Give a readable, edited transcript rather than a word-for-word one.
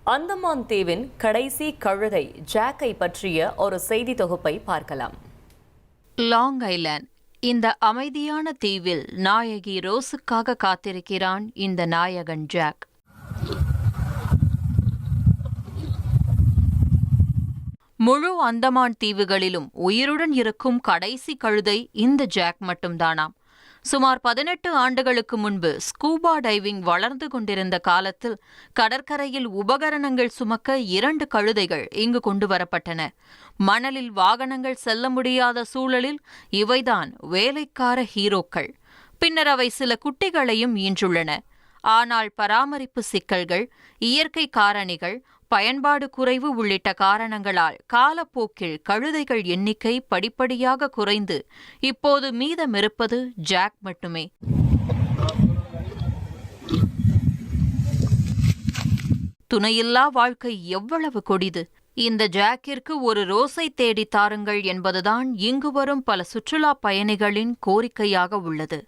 அந்தமான் தீவின் கடைசி கழுதை ஜாக்கை பற்றிய ஒரு செய்தி தொகுப்பை பார்க்கலாம். லாங் ஐலாந்து இந்த அமைதியான தீவில் நாயகி ரோஸுக்காக காத்திருக்கிறான் இந்த நாயகன் ஜாக். முழு அந்தமான் தீவுகளிலும் உயிருடன் இருக்கும் கடைசி கழுதை இந்த ஜாக் மட்டும்தானாம். சுமார் 18 ஆண்டுகளுக்கு முன்பு ஸ்கூபா டைவிங் வளர்ந்து கொண்டிருந்த காலத்தில் கடற்கரையில் உபகரணங்கள் சுமக்க 2 கழுதைகள் இங்கு கொண்டு வரப்பட்டன. மணலில் வாகனங்கள் செல்ல முடியாத சூழலில் இவைதான் வேலைக்கார ஹீரோக்கள். பின்னர் அவை சில குட்டிகளையும் ஈன்றுள்ளன. ஆனால் பராமரிப்பு சிக்கல்கள், இயற்கை காரணிகள், பயன்பாடு குறைவு உள்ளிட்ட காரணங்களால் காலப்போக்கில் கழுதைகள் எண்ணிக்கை படிப்படியாக குறைந்து இப்போது மீதமிருப்பது ஜாக் மட்டுமே. துணையில்லா வாழ்க்கை எவ்வளவு கொடிது! இந்த ஜாக்கிற்கு ஒரு ரோஸை தேடி தாருங்கள் என்பதுதான் இங்கு வரும் பல சுற்றுலா பயணிகளின் கோரிக்கையாக உள்ளது.